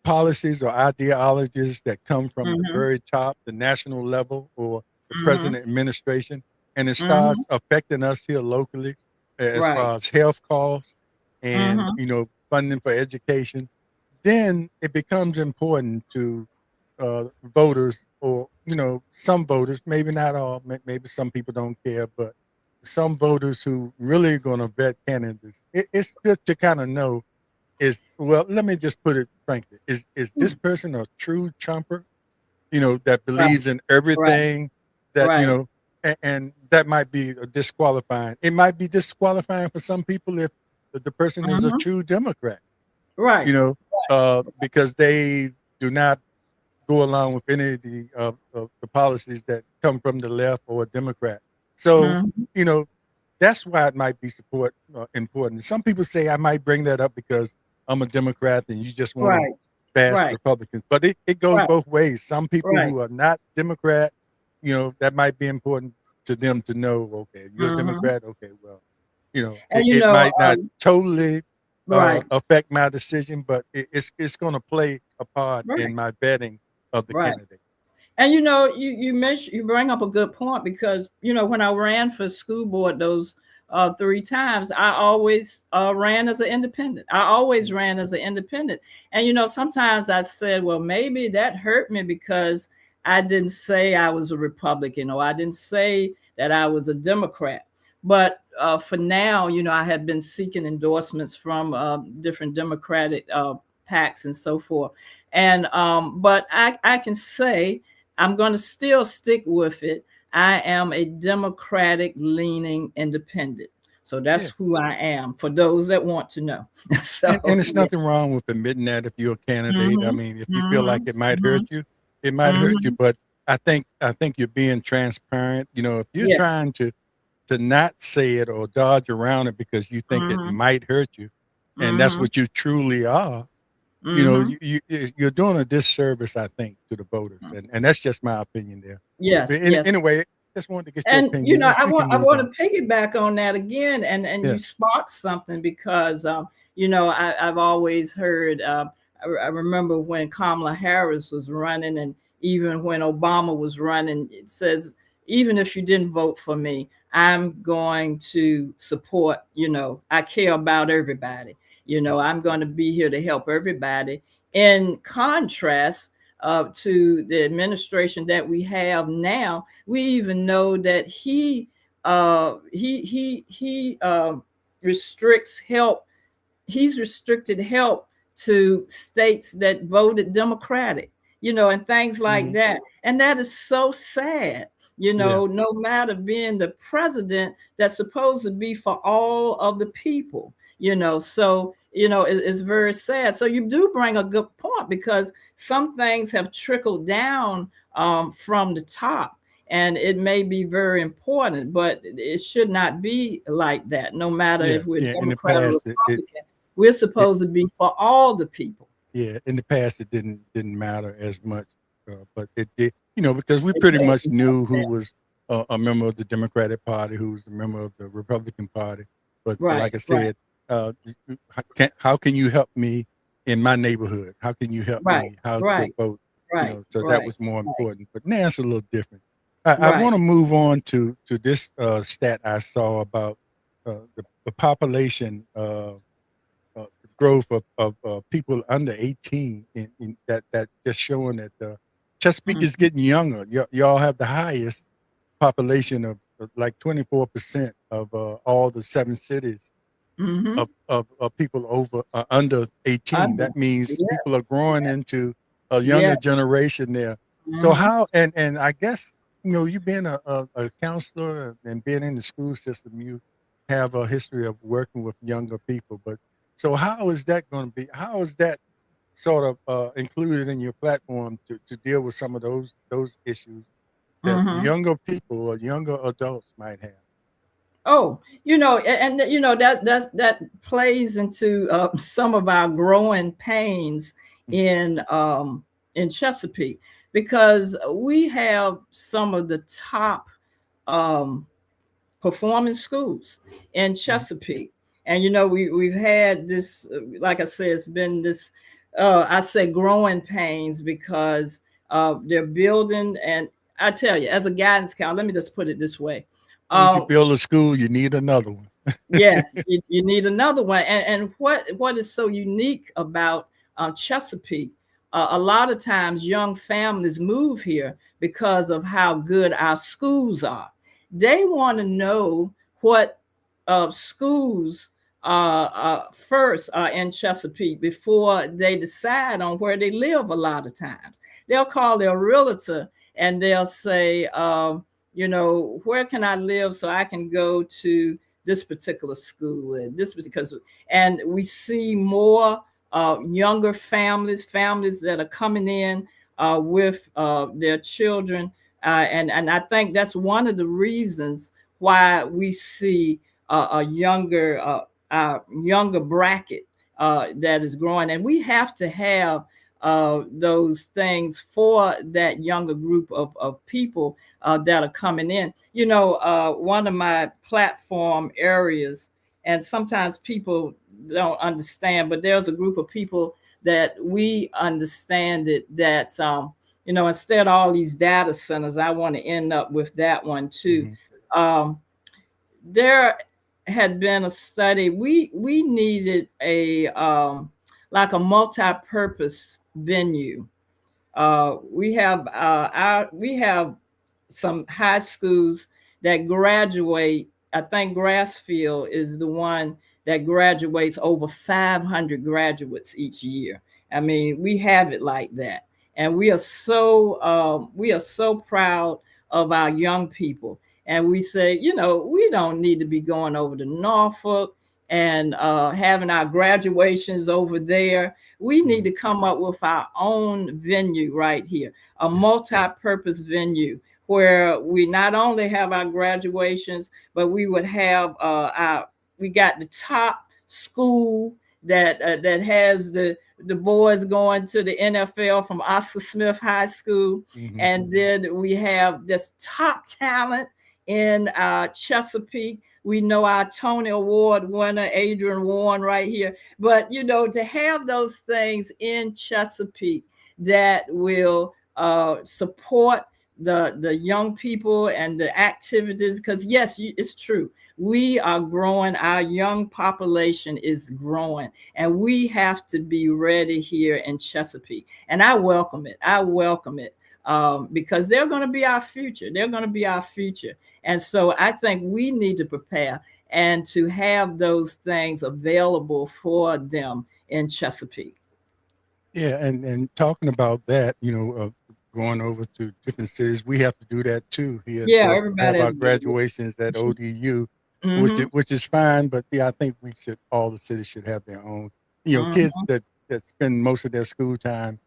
policies or ideologies that come from the Mm-hmm. very top, the national level, or the Mm-hmm. president administration, and it Mm-hmm. starts affecting us here locally, as Right. far as health costs and Mm-hmm. funding for education, then it becomes important to voters, or some voters, maybe not all, maybe some people don't care, but some voters who really going to vet candidates. It's good to kind of know, well, let me just put it frankly, is this person a true Trumper, that Right. believes in Right. everything that, Right. and that might be a disqualifying. It might be disqualifying for some people if the person is a Mm-hmm. true Democrat, Right. because they do not go along with any of the policies that come from the left or a Democrat. So, Mm-hmm. you know, that's why it might be important. Some people say I might bring that up because I'm a Democrat and you just want to Right. bash Right. Republicans. But it goes Right. both ways. Some people Right. who are not Democrat, that might be important to them to know, okay, you're a Mm-hmm. Democrat, okay, well, And it might not totally right. affect my decision, but it's going to play a part Right. in my vetting of the Right. candidate. And you mentioned, you bring up a good point, because when I ran for school board those 3 times, I always ran as an independent. I always ran as an independent. And sometimes I said, well, maybe that hurt me because I didn't say I was a Republican, or I didn't say that I was a Democrat. But for now, I had been seeking endorsements from different Democratic PACs and so forth. And but I can say I'm going to still stick with it. I am a Democratic leaning independent. So that's Yeah. who I am, for those that want to know. So, And it's yeah. nothing wrong with admitting that if you're a candidate. I Mm-hmm. mean, if you feel like Mm-hmm. it might hurt you, it might hurt you. Mm-hmm. But I think you're being transparent. If you're Yes. trying to not say it or dodge around it because you think it Mm-hmm. might hurt you, and that's Mm-hmm. what you truly are, Mm-hmm. you're doing a disservice, I think, to the voters, and that's just my opinion there. Yes. But Yes. anyway, just wanted to get your And opinion. I We can want move on. to piggyback on that again, and you Yes. sparked something, because I've always heard. I remember when Kamala Harris was running, and even when Obama was running, it says, even if you didn't vote for me, I'm going to support. I care about everybody. I'm going to be here to help everybody. In contrast, to the administration that we have now, we even know that he restricts help. He's restricted help to states that voted Democratic, and things like Mhm. that. And that is so sad. Yeah. No matter being the president, that's supposed to be for all of the people, so it's very sad. So you do bring a good point, because some things have trickled down from the top, and it may be very important, but it should not be like that. No matter Yeah. if we're Yeah. In the Democrat or past, Republican, we're it supposed to be for all the people. yeah, in the past it didn't matter as much, but it did, because we It pretty may much be knew like who that. was a member of the Democratic Party, who was a member of the Republican Party. But Right, like I right, said, how can you help me in my neighborhood? How can you help right, me? How's your right, vote? right, So that right, was more right, important. But now it's a little different. I right. want to move on to this stat I saw about the population. Growth of people under 18 in that just showing that Chesapeake is Mhm. getting younger. Y'all have the highest population of like 24% of all the 7 cities Mm-hmm. of people over under 18. Under. That means people are Yes. growing into a younger Yes. generation there. So Mm-hmm. how and I guess you being a counselor and being in the school system, you have a history of working with younger people. But so how is that going to be? How is that sort of included in your platform to deal with some of those issues that Mm-hmm. younger people or younger adults might have? Oh, that plays into some of our growing pains in um, in Chesapeake, because we have some of the top um, performing schools in Mhm. Chesapeake. And we've had this, like I said, it's been this, I say, growing pains, because they're building. And I tell you, as a guidance counselor, let me just put it this way. Once you Um, build a school, you need another one. Yes, you need another one. And what is so unique about Chesapeake? A lot of times, young families move here because of how good our schools are. They want to know what schools first are in Chesapeake before they decide on where they live. A lot of times, they'll call their realtor and they'll say, where can I live so I can go to this particular school and this particular, and we see more younger families that are coming in with their children, and I think that's one of the reasons why we see a younger bracket that is growing, and we have to have those things for that younger group of people that are coming in. One of my platform areas, and sometimes people don't understand, but there's a group of people that we understand it, that, instead of all these data centers, I want to end up with that one too. Mhm. Um, there had been a study. We needed a like a multi-purpose venue. We have some high schools that graduate. I think Grassfield is the one that graduates over 500 graduates each year. I mean, we have it like that, and we are so proud of our young people. And we say, we don't need to be going over to Norfolk and having our graduations over there. We need Mhm. to come up with our own venue right here, a multi-purpose venue where we not only have our graduations, but we would have we got the top school that has the boys going to the NFL from Oscar Smith High School, Mhm. and then we have this top talent in Chesapeake. We know our Tony Award winner Adrian Warren right here, but to have those things in Chesapeake that will support the young people and the activities, because yes, it's true, we are growing, our young population is growing, and we have to be ready here in Chesapeake. And I welcome it because they're going to be our future. They're going to be our future. And so I think we need to prepare and to have those things available for them in Chesapeake. Yeah, and talking about that, going over to different cities, we have to do that too here. Of Yeah, course, have everybody our is. graduations at ODU, Mm-hmm, which is fine. But yeah, I think all the cities should have their own. Kids mm-hmm. that spend most of their school time,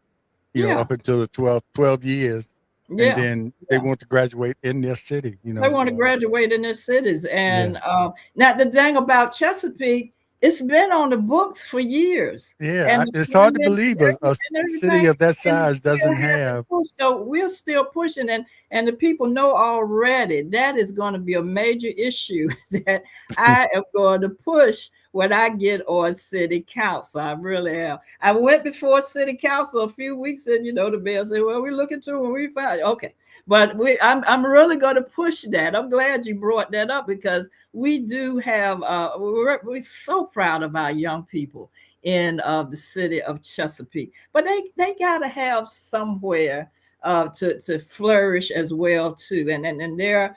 Yeah, up until the 12 years, and yeah. then they want to graduate in their city. They want to graduate in their cities. And Yes, now the thing about Chesapeake, it's been on the books for years, yeah. and the It's hard to funding believe and a city everything, of that and size it's still doesn't having have. push. So we're still pushing, and the people know already that is going to be a major issue that I am going to push when I get on city council. I really am. I went before city council a few weeks, and the mayor said, "Well, we're looking to when we find it." Okay, but I'm really going to push that. I'm glad you brought that up, because we do have we're so proud of our young people in the city of Chesapeake, but they got to have somewhere to flourish as well too, and their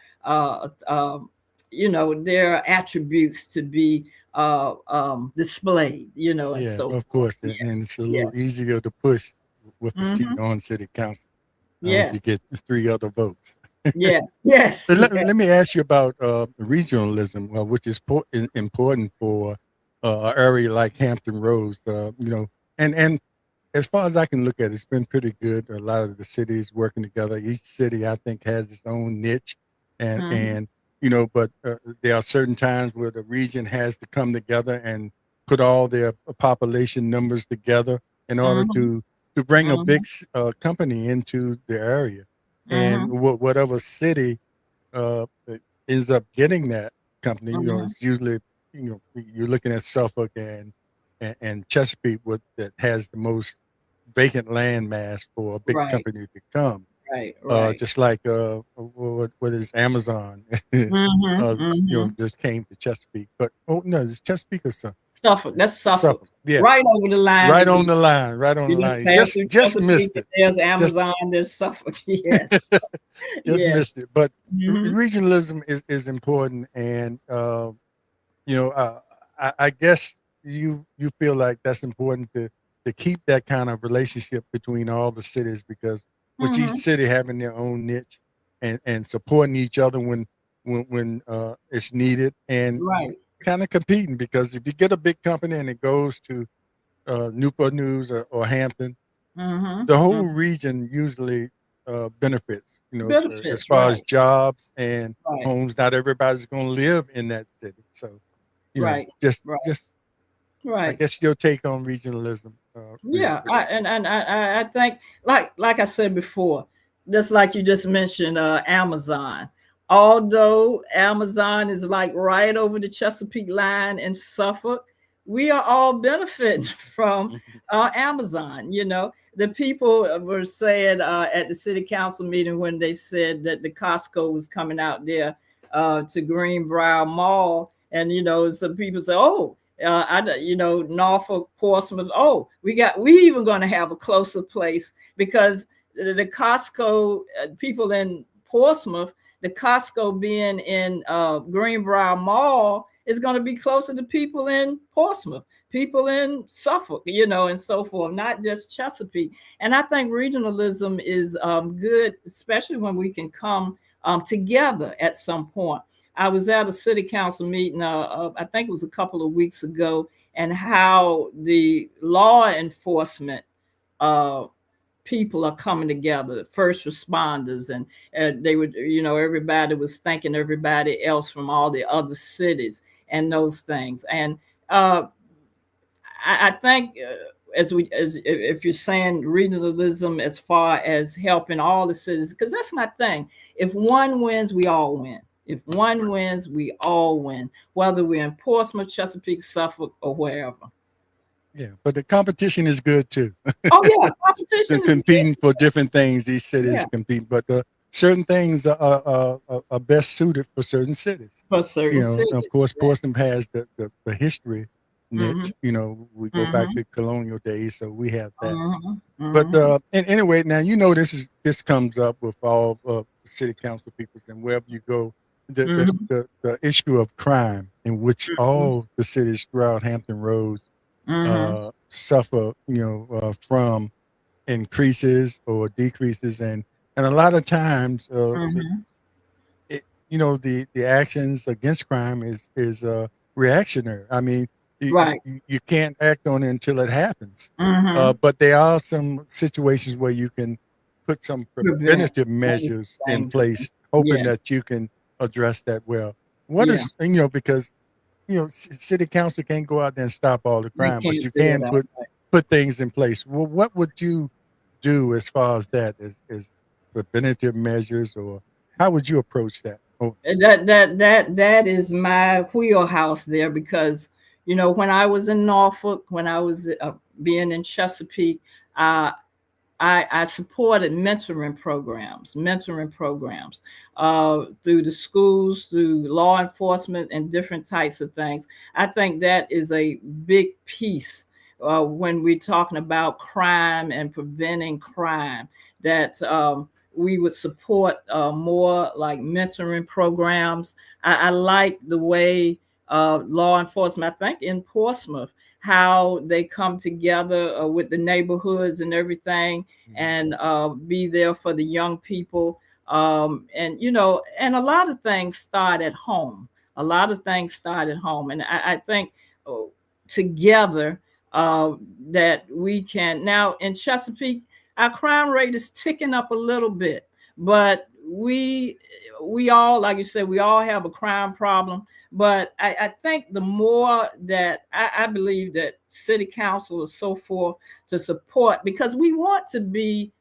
their attributes to be displayed, and Yeah, so of forth. course, Yeah, and it's a yeah. little easier to push with a seat Hmm. on city council once you Yes, get 3 other votes. yes, yes, But yes. let me ask you about regionalism, which is important for an area like Hampton Roads. And as far as I can look at it, it's been pretty good. A lot of the cities working together. Each city, I think, has its own niche, and Hmm. and but there are certain times where the region has to come together and put all their population numbers together in order Hmm. to bring a big Hmm. company into the area, and Hmm. whatever city that ends up getting that company, Hmm. it's usually you're looking at Suffolk and Chesapeake, that has the most vacant land mass for a big Right, company to come. right, right. Just like what is Amazon? Hmm. Hmm. Just came to Chesapeake, but oh no, it's Chesapeake or Suffolk. Suffolk, that's Suffolk. Suffolk, yeah, Right over the line right with on each. the line, right on You the just line. pass through Just Chesapeake, missed and it. there's Just Amazon, there's Suffolk. Yes, just yes. missed it. But Hmm. regionalism is important, and you know, uh, I guess you feel like that's important to keep that kind of relationship between all the cities, because with each Hmm. city having their own niche and supporting each other when it's needed, and Right. kind of competing, because if you get a big company and it goes to Newport News or Hampton, Hmm. the whole Hmm. region usually benefits, as Benefits, far as right, jobs and right, homes. Not everybody's going to live in that city, so right, just right, just I right. guess your take on regionalism, real Yeah, quick. I think, like I said before, just like you just mentioned, Amazon. Although Amazon is like right over the Chesapeake line in Suffolk, we are all benefiting from Amazon. The people were saying at the city council meeting when they said that the Costco was coming out there to Greenbrier Mall, and some people say, "Oh, Norfolk, Portsmouth. Oh, we even going to have a closer place because the Costco people in Portsmouth, the Costco being in Greenbrier Mall is going to be closer to people in Portsmouth, people in Suffolk, and so forth, not just Chesapeake. And I think regionalism is good, especially when we can come together at some point. I was at a city council meeting, I think it was a couple of weeks ago, and how the law enforcement uh, people are coming together, first responders, and they would, everybody was thanking everybody else from all the other cities and those things. And uh, I think as if you're saying regionalism as far as helping all the cities, because that's my thing. If one wins, we all win. If one wins, we all win, whether we're in Portsmouth, Chesapeake, Suffolk, or wherever. Yeah, but the competition is good too. Oh yeah, They're competition is competing good. for different things. These cities Yeah, compete, but certain things are best suited for certain cities. for certain Of cities. course, Portsmouth has the history Mm-hmm. niche. We go back Mm-hmm. to colonial days, so we have that. Mm-hmm. But Mm-hmm. and anyway, now this comes up with all city council people, and wherever you go, Mm-hmm. the issue of crime, in which all the cities throughout Hampton Roads Mm-hmm. suffer, from increases or decreases, and a lot of times, Mm-hmm. the actions against crime is reactionary. I mean, Right. you can't act on it until it happens. Mm-hmm. But there are some situations where you can put some Prevent preventative those measures in things. place, hoping Yes. that you can address that well. What Yeah. is, because city council can't go out there and stop all the They crime, but can't you do it can out. put things in place. Well, what would you do as far as that is preventative measures, or how would you approach that? Oh, That is my wheelhouse there, because when I was in Norfolk, when I was being in Chesapeake, uh, I supported mentoring programs through the schools, through law enforcement, and different types of things. I think that is a big piece when we're talking about crime and preventing crime, that we would support more like mentoring programs. I like the way law enforcement, I think in Portsmouth, how they come together with the neighborhoods and everything, and be there for the young people. And and a lot of things start at home. A lot of things start at home, and I think together uh, that we can. Now in Chesapeake, our crime rate is ticking up a little bit, but we all, like you said, we all have a crime problem. But I think the more that I believe that city council and so forth to support, because we want to be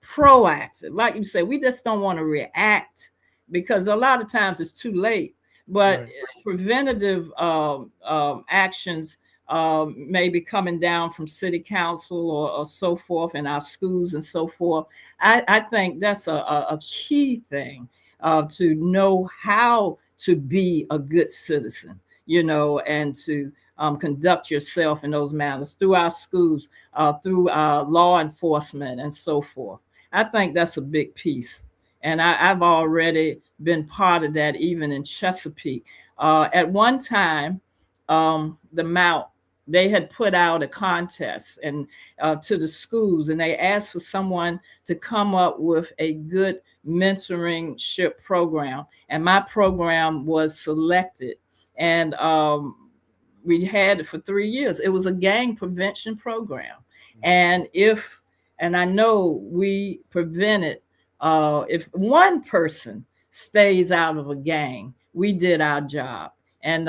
proactive. Like you said, we just don't want to react, because a lot of times it's too late. But Right. preventative actions maybe coming down from city council or so forth in our schools and so forth. I think that's a key thing to know how to be a good citizen, and to conduct yourself in those manners through our schools, through law enforcement and so forth. I think that's a big piece. And I've already been part of that, even in Chesapeake. At one time, the Mount, they had put out a contest and to the schools, and they asked for someone to come up with a good mentoringship program. And my program was selected. And we had it for 3 years. It was a gang prevention program. And I know we prevented, if one person stays out of a gang, we did our job. And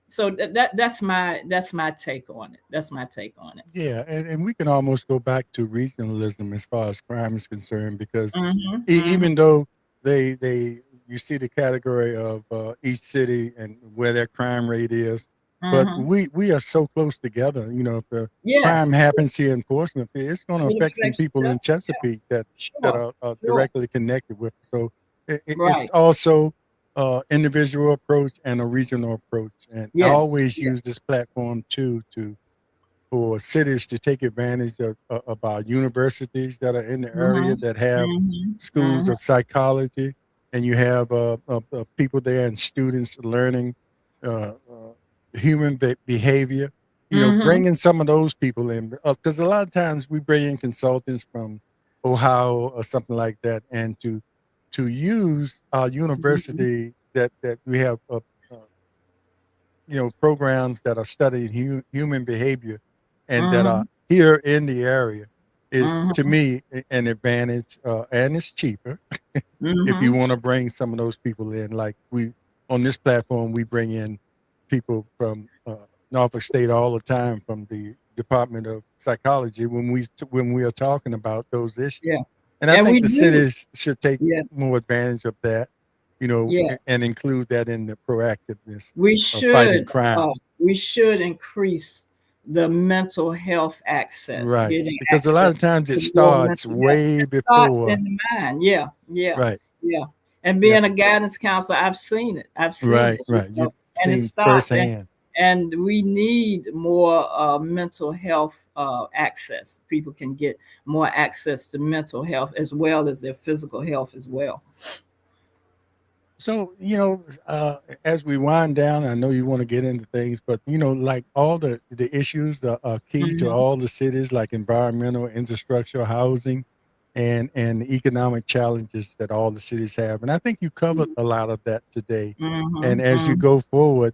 so that's my take on it. That's my take on it. Yeah, and we can almost go back to regionalism as far as crime is concerned, because Mm-hmm. even though they you see the category of each city and where their crime rate is, but Mm-hmm. we are so close together. If the crime Yes, happens here in Portsmouth, it's going to it affect some affects people in just, yeah, Chesapeake that sure, are sure, directly connected with it. So it's right, also individual approach and a regional approach. And I yes, always yes. use this platform too to for cities to take advantage of our universities that are in the area Mm-hmm. that have Mm-hmm. schools Mm-hmm. of psychology, and you have people there and students learning human behavior. Mm-hmm. Bringing some of those people in, because a lot of times we bring in consultants from Ohio or something like that, and to use our Mm-hmm. university that we have programs that are studying human behavior and that are Mm-hmm. here in the area is to Mm-hmm. me an advantage, and it's cheaper if you Mm-hmm. want to bring some of those people in. Like we on this platform, we bring in people from Norfolk State all the time from the Department of Psychology when we are talking about those issues. Yeah, And I and think we the do. cities should take Yeah, more advantage of that, yes. and include that in the proactiveness We of fighting should crime. uh, we should increase the mental health access, Right. getting Because a lot access of times it to more starts mental health. way It starts before. in the mind. Yeah, yeah, Right. yeah. And Yep. being a guidance counselor, I've seen it. I've seen Right. it. Right. You've And it seen starts, firsthand. and we need more mental health access. People can get more access to mental health as well as their physical health as well. So, as we wind down, I know you want to get into things, but like all the issues that are key to Hmm. all the cities, like environmental, infrastructure, housing, and the economic challenges that all the cities have. And I think you covered a lot of that today. And as you Hmm. go forward,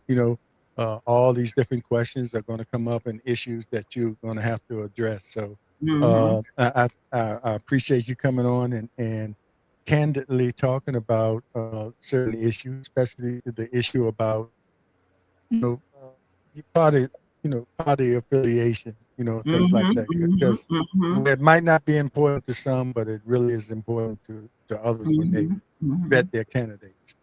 all these different questions are going to come up and issues that you're going to have to address. So Hmm. I appreciate you coming on and candidly talking about certain issues, especially the issue about you know party party affiliation, things like Hmm. that. Hmm. Because Hmm. it might not be important to some, but it really is important to others when they Hmm. vet Hmm. their candidates.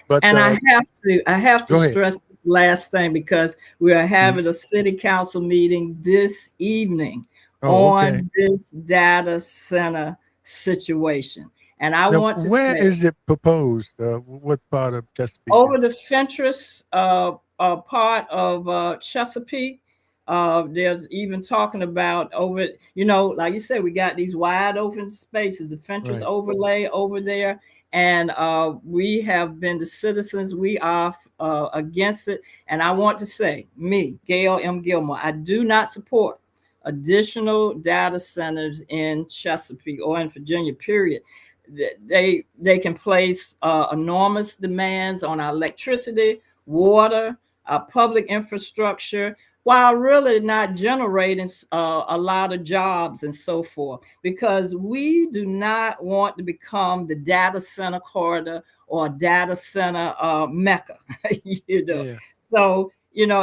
But And I have to go ahead. stress this last thing, because we are Mhm. having a city council meeting this evening Oh, okay. on this data center situation. And I Now, want to where say, is it proposed? What part of Chesapeake over is? the Fentress part of Chesapeake, There's even talking about over, like you said, we got these wide open spaces, the Fentress Right. overlay over there. And we have been the citizens, we are against it. And I want to say, me, Gayle M. Gilmore, I do not support additional data centers in Chesapeake or in Virginia, period. They can place enormous demands on our electricity, water, our public infrastructure, while really not generating a lot of jobs and so forth, because we do not want to become the data center corridor or data center mecca. you know. Yeah. So,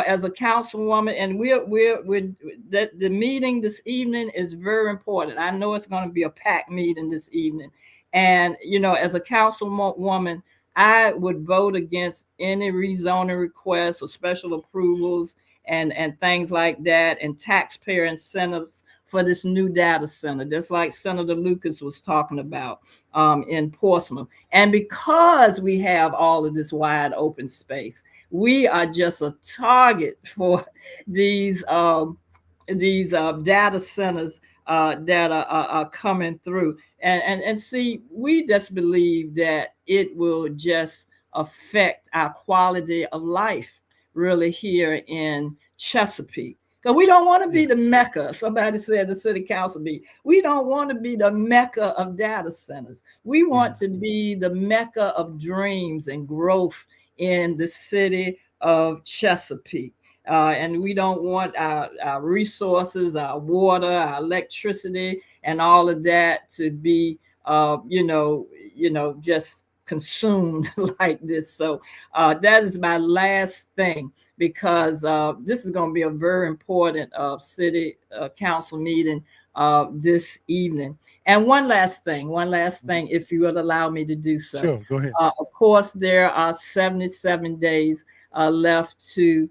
as a councilwoman, and we're the meeting this evening is very important. I know it's going to be a packed meeting this evening. And, as a councilwoman, I would vote against any rezoning requests or special approvals and things like that, and taxpayer incentives for this new data center, just like Senator Lucas was talking about in Portsmouth. And because we have all of this wide open space, we are just a target for these data centers that are coming through. And see, we just believe that it will just affect our quality of life really here in Chesapeake. Because we don't want to be the mecca. Somebody said the city council be. We don't want to be the mecca of data centers. We want to be the mecca of dreams and growth in the city of Chesapeake. And we don't want our resources, our water, our electricity, and all of that to be, just consumed like this. So that is my last thing, because this is going to be a very important city council meeting this evening. And one last thing, if you would allow me to do so. Sure, go ahead. Of course, there are 77 days left to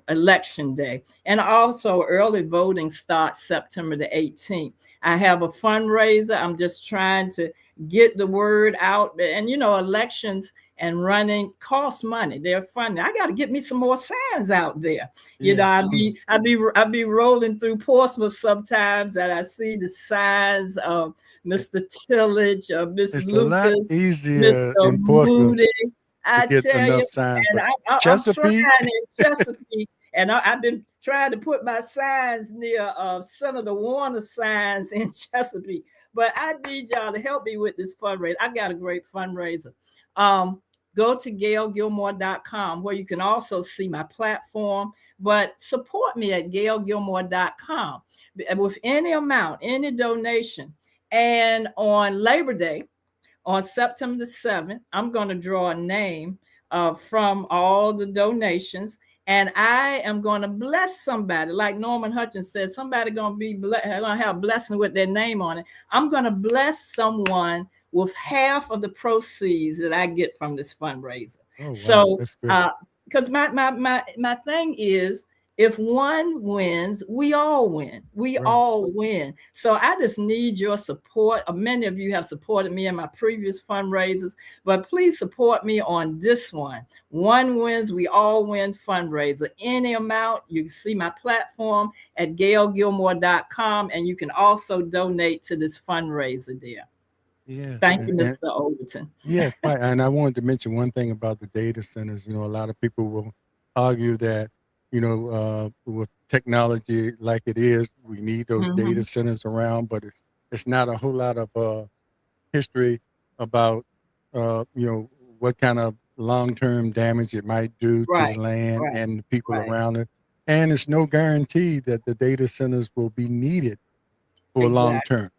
election day. And also early voting starts September the 18th. I have a fundraiser. I'm just trying to get the word out. And, elections and running cost money. They're funding. I got to get me some more signs out there. I'd be rolling through Portsmouth sometimes, and I see the signs of Mr. Tillage, Miss Lucas, a lot easier Mr. in Portsmouth Moody. I to get tell enough you, signs. and I'm Chesapeake, trying in Chesapeake, and I've been trying to put my signs near Senator Warner signs in Chesapeake. But I need y'all to help me with this fundraiser. I got a great fundraiser. Go to GayleGilmore.com, where you can also see my platform, but support me at GayleGilmore.com with any amount, any donation. And on Labor Day, on September the 7th, I'm going to draw a name from all the donations, and I am going to bless somebody. Like Norman Hutchins says, somebody going to have a blessing with their name on it. I'm going to bless someone with half of the proceeds that I get from this fundraiser. Oh, wow. So, That's great. Because my thing is, if one wins, we all win. We all win. So I just need your support. Many of you have supported me in my previous fundraisers, but please support me on this one. One wins, we all win fundraiser. Any amount, you can see my platform at GayleGilmore.com, and you can also donate to this fundraiser there. Yeah. Thank you, Mr. Overton. Yeah, right. And I wanted to mention one thing about the data centers. A lot of people will argue that, with technology like it is, we need those data centers around, but it's not a whole lot of history about, what kind of long-term damage it might do to the land and the people around it. And it's no guarantee that the data centers will be needed for long term.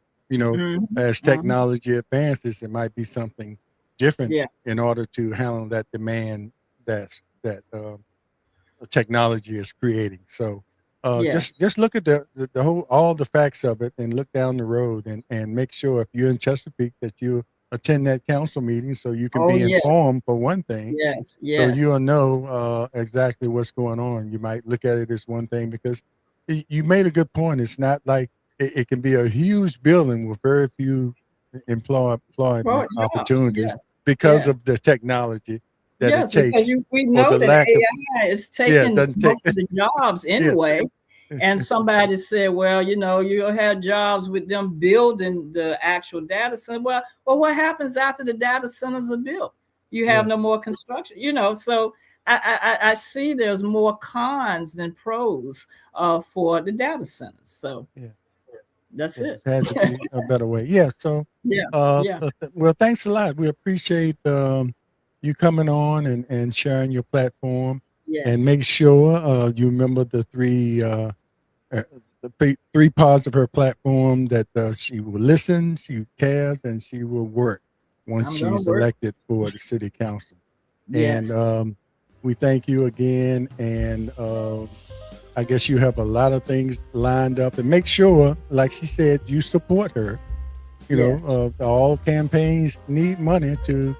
As technology advances, it might be something different in order to handle that demand that technology is creating. So just look at the whole, all the facts of it, and look down the road and make sure, if you're in Chesapeake, that you attend that council meeting so you can be informed, for one thing. So you'll know exactly what's going on. You might look at it as one thing, because you made a good point. It's not like it can be a huge building with very few employment opportunities because of the technology. that it Yes, because takes, we or know the that lack of, AI is yeah, it taking doesn't take, most of the jobs yeah. anyway. And somebody said, well, you'll have jobs with them building the actual data center. Well, what happens after the data centers are built? You have Yeah. no more construction, so I see there's more cons than pros for the data centers. So Yeah. that's Yeah, it. it had to be a better way. Yeah. So, Yeah, yeah, well, thanks a lot. We appreciate you coming on and sharing your platform. And yes, make sure you remember the uh, three parts of her platform, that she will listen, she cares, and she will work once I'm gonna she's work. elected for the city council. And Yes, we thank you again. And I guess you have a lot of things lined up, and make sure, like she said, you support her. yes, All campaigns need money to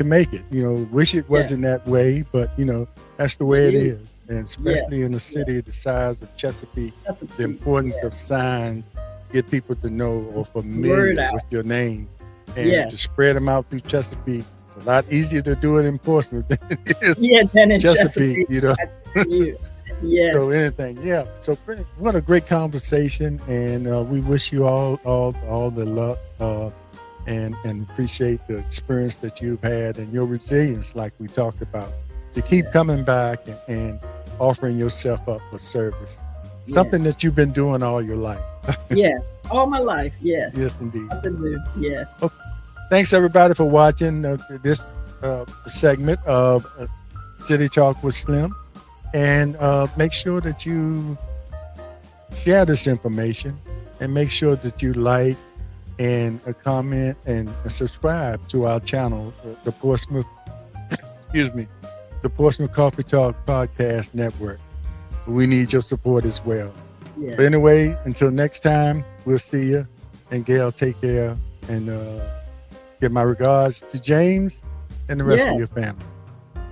make it. Wish it yeah, wasn't that way, but that's the way it it is. is. And Yes, especially in a yes, city the size of Chesapeake, that's a the key. importance of Yes, signs, get people to know or word familiar out. with your name, and to Yes, spread them out through Chesapeake. It's a lot easier to do it in Portsmouth than it is yeah, then in Chesapeake. Chesapeake. I tell you. So Yes, anything, yeah. So what a great conversation, and we wish you all the luck, and appreciate the experience that you've had and your resilience, like we talked about, to keep coming back and offering yourself up for service. Something yes, that you've been doing all your life. yes, all my life. Yes, Yes, indeed. what to do. Yes, Okay. Thanks everybody for watching this segment of City Talk with Slim. And make sure that you share this information, and make sure that you like and comment and subscribe to our channel, the Portsmouth, excuse me, the Portsmouth Coffee Talk Podcast Network. We need your support as well. yes. But anyway, until next time, we'll see you. And Gayle, take care, and give my regards to James and the rest of your family.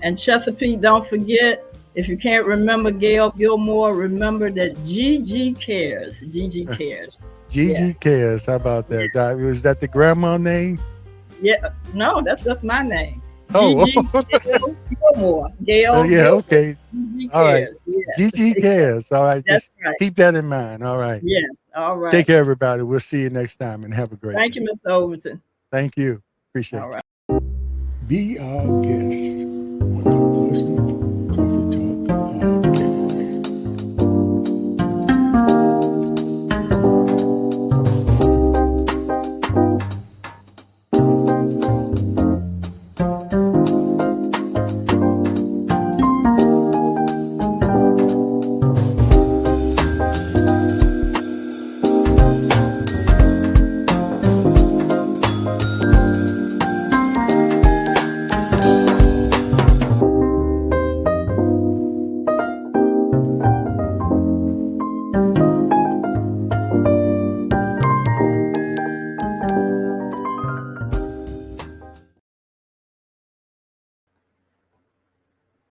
And Chesapeake, don't forget, if you can't remember Gayle Gilmore, remember that Gigi cares. Gigi cares. Gigi cares. How about that? Was that the grandma name? Yeah. No, that's my name. Oh, Gigi Gilmore. Gayle. yeah. Gilmore. Okay. Gigi All right. cares. Yes. Gigi cares. All right. That's Just right. keep that in mind. All right. Yes. All right. Take care, everybody. We'll see you next time, and have a great Thank day. you, Mr. Overton. Thank you. Appreciate All right. you. Be our guest on the Portsmouth